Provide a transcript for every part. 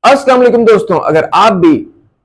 अस्सलाम वालेकुम दोस्तों, अगर आप भी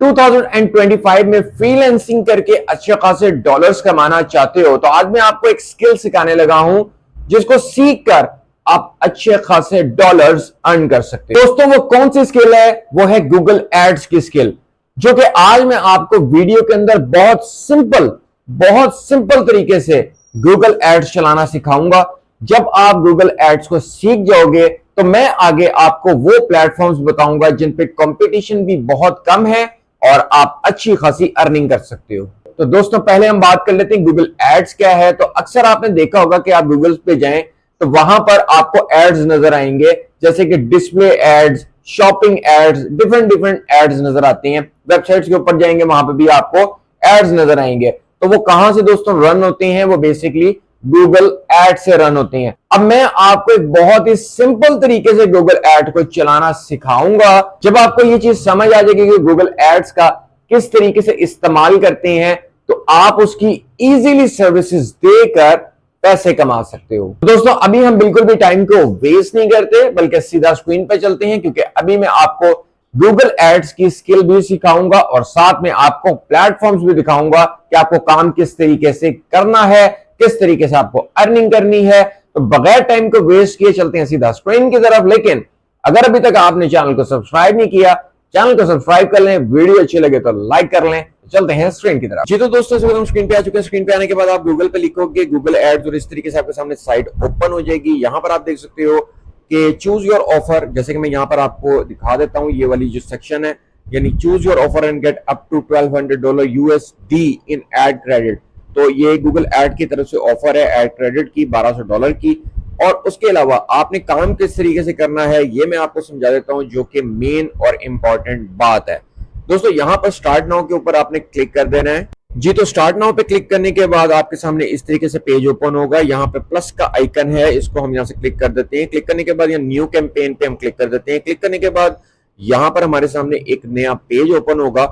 2025 में फ्रीलांसिंग करके अच्छे खासे डॉलर्स कमाना चाहते हो तो आज मैं आपको एक स्किल सिखाने लगा हूं जिसको सीख कर आप अच्छे खासे डॉलर्स अर्न कर सकते हो। दोस्तों, वो कौन सी स्किल है? वो है गूगल एड्स की स्किल, जो कि आज मैं आपको वीडियो के अंदर बहुत सिंपल तरीके से गूगल एड्स चलाना सिखाऊंगा। जब आप गूगल एड्स को सीख जाओगे तो मैं आगे आपको वो प्लेटफॉर्म्स बताऊंगा जिन पे कंपटीशन भी बहुत कम है और आप अच्छी खासी अर्निंग कर सकते हो। तो दोस्तों, पहले हम बात कर लेते हैं गूगल एड्स क्या है। तो अक्सर आपने देखा होगा कि आप गूगल पे जाएं तो वहां पर आपको एड्स नजर आएंगे, जैसे कि display ads, shopping ads, different ads नजर आते हैं। वेबसाइट्स के ऊपर जाएंगे, वहां पर भी आपको एड्स नजर आएंगे। तो वो कहां से दोस्तों रन होते हैं? वो बेसिकली गूगल एड से रन होते हैं। अब मैं आपको एक बहुत ही सिंपल तरीके से गूगल एड को चलाना सिखाऊंगा। जब आपको ये चीज समझ आ जाएगी कि गूगल एड्स का किस तरीके से इस्तेमाल करते हैं तो आप उसकी इजीली सर्विसेज देकर पैसे कमा सकते हो। दोस्तों, अभी हम बिल्कुल भी टाइम को वेस्ट नहीं करते बल्कि सीधा स्क्रीन पे चलते हैं, क्योंकि अभी मैं आपको गूगल एड्स की स्किल भी सिखाऊंगा और साथ में आपको प्लेटफॉर्म्स भी दिखाऊंगा कि आपको काम किस तरीके से करना है, किस तरीके से आपको अर्निंग करनी है। तो बगैर टाइम को वेस्ट किए चलते हैं सीधा स्क्रीन की तरफ। लेकिन अगर अभी तक आपने चैनल को सब्सक्राइब नहीं किया, चैनल को सब्सक्राइब कर लें, वीडियो अच्छी लगे तो लाइक कर लें। चलते हैं स्क्रीन की तरफ। जी तो दोस्तों, इस वक्त हम स्क्रीन पे आ चुके हैं। स्क्रीन पे आने के बाद आप गूगल पे लिखोगे गूगल एड्स और इस तरीके से आपके सामने साइट ओपन हो जाएगी। यहां पर आप देख सकते हो कि चूज योर ऑफर, जैसे कि मैं यहां पर आपको दिखा देता हूं। ये वाली जो सेक्शन है, यानी choose your offer and get up to $1200 USD in ad credit. तो ये गूगल एड की तरफ से ऑफर है एड क्रेडिट की $1200 की। और उसके अलावा आपने काम किस तरीके से करना है ये मैं आपको समझा देता हूं, जो कि मेन और इंपॉर्टेंट बात है। दोस्तों, यहां पर स्टार्ट नाउ के ऊपर आपने क्लिक कर देना है। जी तो स्टार्ट नाउ पे क्लिक करने के बाद आपके सामने इस तरीके से पेज ओपन होगा। यहाँ पे प्लस का आइकन है, इसको हम यहाँ से क्लिक कर देते हैं। क्लिक करने के बाद यहाँ न्यू कैंपेन पे हम क्लिक कर देते हैं। क्लिक करने के बाद यहाँ पर हमारे सामने एक नया पेज ओपन होगा।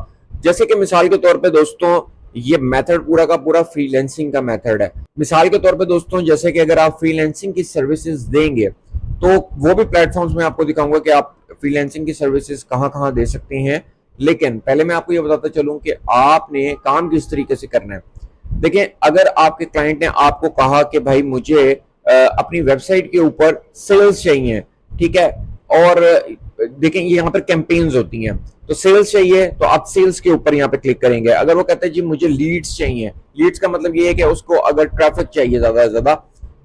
जैसे कि मिसाल के तौर पे दोस्तों, ये मेथड पूरा का पूरा फ्रीलांसिंग का मेथड है। मिसाल के तौर पे दोस्तों, जैसे कि अगर आप फ्रीलांसिंग की सर्विसेज देंगे तो वो भी प्लेटफॉर्म्स में आपको दिखाऊंगा कि आप फ्रीलांसिंग की सर्विसेज कहाँ दे सकते हैं। लेकिन पहले मैं आपको ये बताता चलूं कि आपने काम किस तरीके से करना है। देखिए, अगर आपके क्लाइंट ने आपको कहा कि भाई मुझे अपनी वेबसाइट के ऊपर सेल्स चाहिए, ठीक है, और देखें यहाँ पर कैंपेन्स होती हैं, तो सेल्स चाहिए तो आप सेल्स के ऊपर यहाँ पे क्लिक करेंगे। अगर वो कहते हैं जी मुझे लीड्स चाहिए, लीड्स का मतलब ये है कि उसको अगर ट्रैफिक चाहिए ज्यादा से ज्यादा,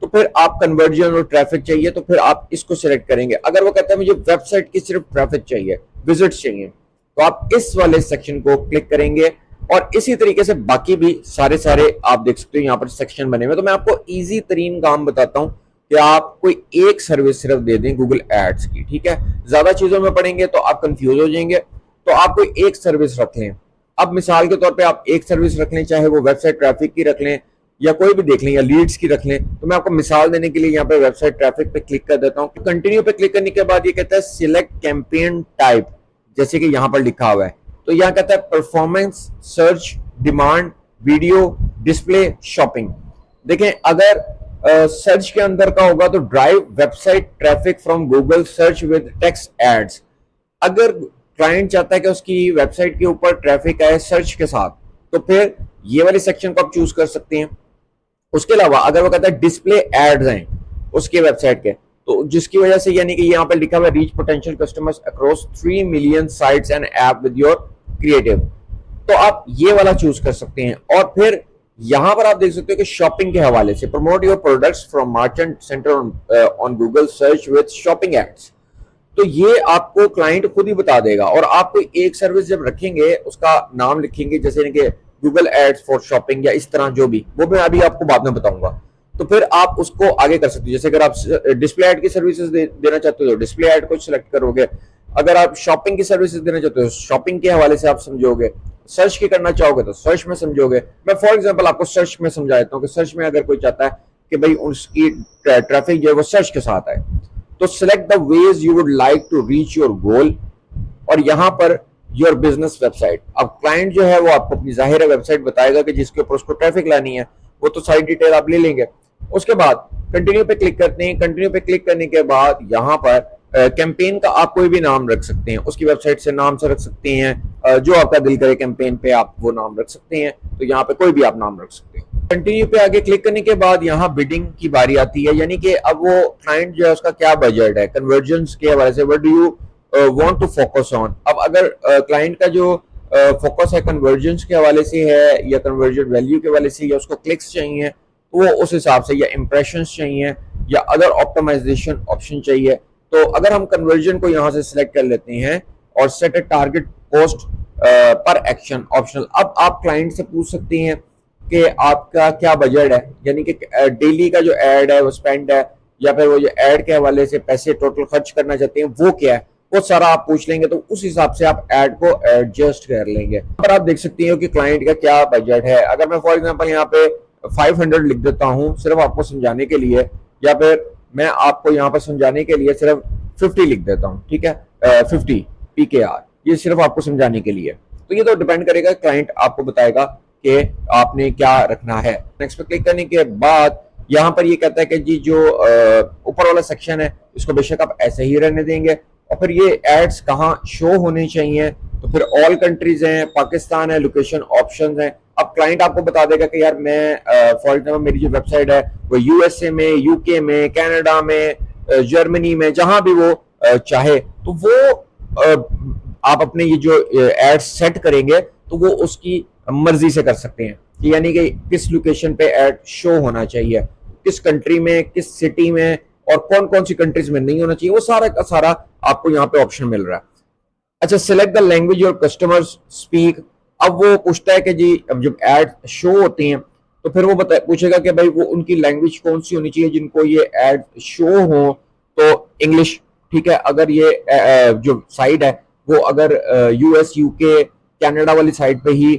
तो फिर आप कन्वर्जन और ट्रैफिक चाहिए तो फिर आप इसको सिलेक्ट करेंगे। अगर वो कहता है मुझे वेबसाइट की सिर्फ ट्रैफिक चाहिए, विजिट्स चाहिए, तो आप इस वाले सेक्शन को क्लिक करेंगे। और इसी तरीके से बाकी भी सारे आप देख सकते हो यहाँ पर सेक्शन बने हुए। तो मैं आपको इजी तरीन काम बताता हूँ कि आप कोई एक सर्विस सिर्फ दे दें गूगल एड्स की, ठीक है। ज्यादा चीजों में पढ़ेंगे तो आप कंफ्यूज हो जाएंगे, तो आप कोई एक सर्विस रख लें। अब मिसाल के तौर पे आप एक सर्विस रख लें, चाहे वो वेबसाइट ट्रैफिक की रख लें या कोई भी देख लें या लीड्स की रख लें। तो मैं आपको मिसाल देने के लिए यहाँ पे वेबसाइट ट्रैफिक पे क्लिक कर देता हूँ। कंटिन्यू पे क्लिक करने के बाद ये कहता है सिलेक्ट कैंपेन टाइप, जैसे कि यहाँ पर लिखा हुआ है। तो यहाँ कहता है performance, search, demand, video, display, shopping. देखें, अगर सर्च के अंदर का होगा तो drive website traffic from Google search with text ads. अगर क्लाइंट चाहता है कि उसकी वेबसाइट के ऊपर ट्रैफिक आए सर्च के साथ, तो फिर ये वाले सेक्शन को आप चूज कर सकते हैं। उसके अलावा अगर वो कहता है डिस्प्ले एड्स हैं उसके वेबसाइट के, तो जिसकी वजह से यानी कि यहाँ पर लिखा हुआ reach potential customers across 3 million sites and app with your creative, तो आप ये वाला चूज कर सकते हैं। और फिर यहां पर आप देख सकते हो कि शॉपिंग के हवाले से promote your products from merchant center on Google search with shopping ads. तो ये आपको क्लाइंट खुद ही बता देगा। और आप कोई एक सर्विस जब रखेंगे उसका नाम लिखेंगे, जैसे कि गूगल एड्स फॉर शॉपिंग या इस तरह जो भी, वो मैं अभी आपको बाद में बताऊंगा। तो फिर आप उसको आगे कर सकते हो। जैसे अगर आप डिस्प्ले एड की सर्विसेज देना चाहते हो तो डिस्प्ले एड को सिलेक्ट करोगे। अगर आप शॉपिंग की सर्विसेज देना चाहते हो शॉपिंग के हवाले से आप समझोगे। सर्च की करना चाहोगे तो सर्च में समझोगे। मैं फॉर एग्जांपल आपको सर्च में समझा देता हूँ कि सर्च में अगर कोई चाहता है कि भाई उसकी ट्रैफिक जो है वो सर्च के साथ आए, तो select the ways you would like to reach your goal, और यहाँ पर योर बिजनेस वेबसाइट। अब क्लाइंट जो है वो आपको अपनी जाहिर वेबसाइट बताएगा कि जिसके ऊपर उसको ट्रैफिक लानी है, वो तो सारी डिटेल आप ले लेंगे। उसके बाद कंटिन्यू पे क्लिक करते हैं। कंटिन्यू पे क्लिक करने के बाद यहाँ पर कैंपेन का आप कोई भी नाम रख सकते हैं, उसकी वेबसाइट से नाम से रख सकते हैं, जो आपका दिल करे कैंपेन पे आप वो नाम रख सकते हैं। तो यहाँ पे कोई भी आप नाम रख सकते हैं। कंटिन्यू पे आगे क्लिक करने के बाद यहाँ बिडिंग की बारी आती है, यानी कि अब वो क्लाइंट जो है उसका क्या बजट है, कन्वर्जन के हवाले से what do you want to focus on. अब अगर क्लाइंट का जो फोकस है कन्वर्जन के हवाले से है या कन्वर्जन वैल्यू के हवाले से, या उसको क्लिक्स चाहिए तो वो उस हिसाब से, या इंप्रेशंस चाहिए या अदर ऑप्टिमाइजेशन ऑप्शन चाहिए, तो अगर हम कन्वर्जन को यहाँ से सिलेक्ट कर लेते हैं और set a target cost per action optional. अब आप क्लाइंट से पूछ सकते हैं कि आपका क्या बजट है, यानी कि डेली का जो एड है वो स्पेंड है, या फिर वो जो एड के हवाले से पैसे टोटल खर्च करना चाहते हैं वो क्या है, वो सारा आप पूछ लेंगे तो उस हिसाब से आप एड को एडजस्ट कर लेंगे। पर आप देख सकते हो कि क्लाइंट का क्या बजट है। अगर मैं फॉर एग्जांपल यहाँ पे 500 लिख देता हूँ सिर्फ आपको समझाने के लिए, या फिर मैं आपको यहाँ पर समझाने के लिए सिर्फ 50 लिख देता हूँ, ठीक है, 50 PKR, ये सिर्फ आपको समझाने के लिए। तो ये तो डिपेंड करेगा, क्लाइंट आपको बताएगा कि आपने क्या रखना है। नेक्स्ट पे क्लिक करने के बाद यहाँ पर ये कहता है कि जी जो ऊपर वाला सेक्शन है इसको बेशक आप ऐसे ही रहने देंगे, और फिर ये एड्स कहाँ शो होने चाहिए, तो फिर ऑल कंट्रीज हैं, पाकिस्तान है, लोकेशन ऑप्शंस हैं। अब क्लाइंट आपको बता देगा कि यार मैं फॉर एग्जांपल मेरी जो वेबसाइट है वो यूएसए में, यूके में, कनाडा में, जर्मनी में, जहां भी वो चाहे, तो वो आप अपने ये जो एड्स सेट करेंगे तो वो उसकी मर्जी से कर सकते हैं, यानी कि किस लोकेशन पे एड शो होना चाहिए, किस कंट्री में, किस सिटी में, और कौन कौन सी कंट्रीज में नहीं होना चाहिए, वो सारा का सारा आपको यहाँ पे ऑप्शन मिल रहा है। अच्छा, select the language your customers speak. अब वो पूछता है कि जी अब जब एड शो होते हैं तो फिर वो पूछेगा कि भाई वो उनकी लैंग्वेज कौन सी होनी चाहिए जिनको ये एड शो हो, तो इंग्लिश, ठीक है। अगर ये जो साइट है वो अगर यूएस, यूके, कनाडा वाली साइट पे ही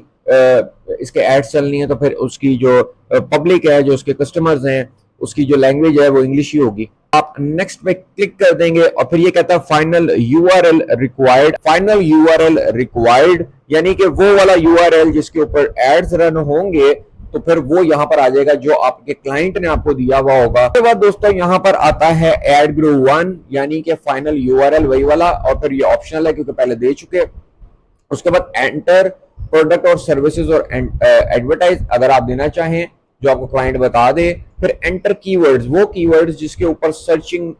इसके एड्स चलनी है तो फिर उसकी जो पब्लिक है, जो उसके कस्टमर्स हैं, उसकी जो लैंग्वेज है वो इंग्लिश ही होगी। आप नेक्स्ट पे क्लिक कर देंगे और फिर ये कहता है final URL required. Final URL required यानी कि वो वाला यूआरएल जिसके ऊपर एड्स रन होंगे, तो फिर वो यहाँ पर आ जाएगा जो आपके क्लाइंट ने आपको दिया हुआ होगा। उसके बाद दोस्तों यहाँ पर आता है एड ग्रो 1 यानी कि फाइनल यूआरएल वही वाला, और फिर ये ऑप्शनल है क्योंकि पहले दे चुके। उसके बाद एंटर प्रोडक्ट और सर्विसेज और एडवर्टाइज अगर आप देना चाहें जो आपको क्लाइंट बता दे। फिर एंटर कीवर्ड्स, वो कीवर्ड्स जिसके ऊपर सर्चिंग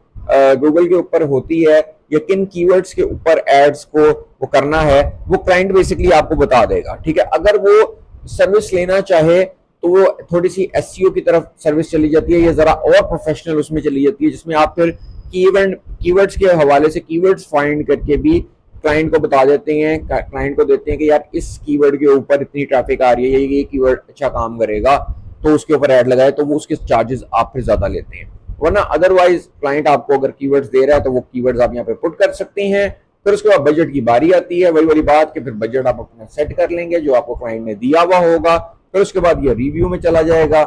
गूगल के ऊपर होती है, या किन कीवर्ड्स के ऊपर एड्स को वो करना है, वो क्लाइंट बेसिकली आपको बता देगा, ठीक है। अगर वो सर्विस लेना चाहे तो वो थोड़ी सी एसईओ की तरफ सर्विस चली जाती है, या जरा और प्रोफेशनल उसमें चली जाती है, जिसमें आप फिर कीवर्ड्स के हवाले से कीवर्ड्स फाइंड करके भी क्लाइंट को बता देते हैं, क्लाइंट को देते हैं कि यार इस कीवर्ड के ऊपर इतनी ट्रैफिक आ रही है, ये कीवर्ड अच्छा काम करेगा तो उसके ऊपर ऐड लगाए, तो वो उसके चार्जेस आप फिर ज्यादा लेते हैं। वरना अदरवाइज क्लाइंट आपको अगर कीवर्ड्स दे रहा है तो वो कीवर्ड्स आप यहाँ पे पुट कर सकते हैं। फिर उसके बाद बजट की बारी आती है, वही वाली बात कि फिर बजट आप अपना सेट कर लेंगे जो आपको क्लाइंट ने दिया हुआ होगा। फिर उसके बाद ये रिव्यू में चला जाएगा,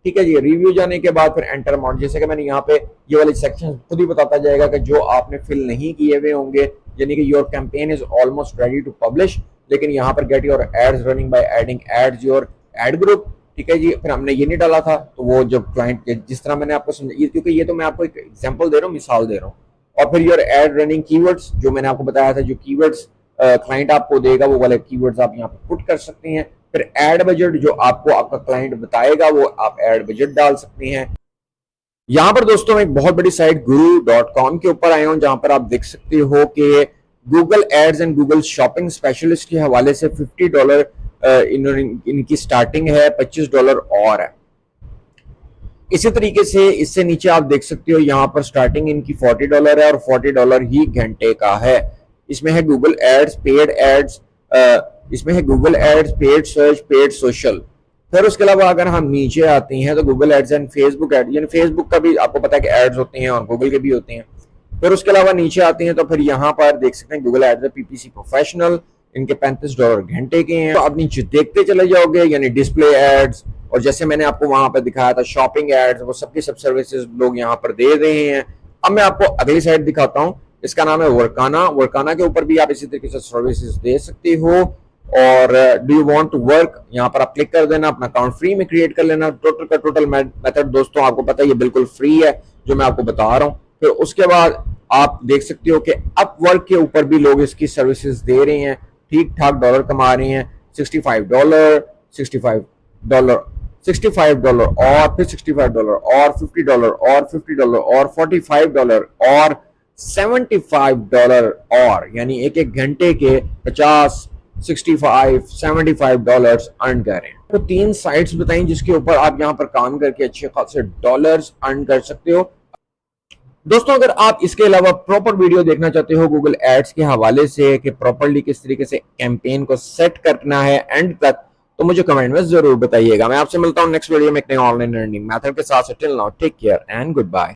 ठीक है जी। रिव्यू जाने के बाद फिर एंटर अमाउंट, जैसे कि मैंने यहाँ पे ये वाले सेक्शन खुद ही बताता जाएगा कि जो आपने फिल नहीं किए हुए होंगे, यानी कि your campaign is almost ready to publish, लेकिन यहाँ पर get your ads running by adding ads your ad group, ठीक है जी। फिर हमने ये नहीं डाला था, तो वो जब क्लाइंट जिस तरह मैंने आपको समझा, क्योंकि ये तो मैं आपको एक एग्जांपल दे रहा हूँ, मिसाल दे रहा हूँ। और फिर योर एड रनिंग कीवर्ड्स, जो मैंने आपको बताया था, जो कीवर्ड्स क्लाइंट आपको देगा वो वाले कीवर्ड्स आप यहाँ पे पुट कर सकते हैं। फिर एड बजट, जो आपको आपका क्लाइंट बताएगा वो आप एड बजट डाल सकते हैं। यहाँ पर दोस्तों मैं एक बहुत बड़ी साइट guru.com के ऊपर आया हूँ, जहां पर आप देख सकते हो कि Google ads and Google shopping specialist के हवाले से $50 इनकी स्टार्टिंग है, $25 और है। इसी तरीके से इससे नीचे आप देख सकते हो यहाँ पर स्टार्टिंग इनकी $40 है और $40 ही घंटे का है। इसमें है गूगल एड्स, पेड एड्स, इसमें है Google ads, paid search, paid social. फिर उसके अलावा अगर हम नीचे आते हैं तो Google ads and Facebook ad, यानी फेसबुक का भी आपको पता है कि एड्स होते हैं और गूगल के भी होते हैं। फिर उसके अलावा नीचे आते हैं तो फिर यहाँ पर देख सकते हैं गूगल एड्स पीपीसी प्रोफेशनल, इनके $35 घंटे के हैं। तो आप नीचे देखते चले जाओगे, यानी डिस्प्ले एड्स, और जैसे मैंने आपको वहां पर दिखाया था शॉपिंग एड्स, वो सबकी सब सर्विसेज लोग यहाँ पर दे रहे हैं। अब मैं आपको अगली साइड दिखाता हूँ, इसका नाम है वर्काना। वर्काना के ऊपर भी आप इसी तरीके से सर्विसेज दे सकते हो। और do you want to work, यहाँ पर आप क्लिक कर देना, अपना अकाउंट फ्री में क्रिएट कर लेना। टोटल का टोटल मेथड दोस्तों आपको पता है ये बिल्कुल फ्री है जो मैं आपको बता रहा हूँ। फिर उसके बाद आप देख सकते हो कि अपवर्क के ऊपर भी लोग इसकी सर्विसेज दे रहे हैं, ठीक ठाक डॉलर कमा रहे हैं। $65, $65, $65 और फिर $65 और $50 और $50 और $45 और $75 और यानी एक एक घंटे के 50, 65, $75 अर्न कर रहे हैं। तो 3 साइट्स बताई जिसके ऊपर आप यहाँ पर काम करके अच्छे खासे डॉलर्स अर्न कर सकते हो। दोस्तों अगर आप इसके अलावा प्रॉपर वीडियो देखना चाहते हो गूगल एड्स के हवाले से कि प्रॉपरली किस तरीके से कैंपेन को सेट करना है एंड तक, तो मुझे कमेंट में जरूर बताइएगा। मैं आपसे मिलता हूं नेक्स्ट वीडियो में एक नए ऑनलाइन अर्निंग मेथड के साथ। Till now take care and good bye.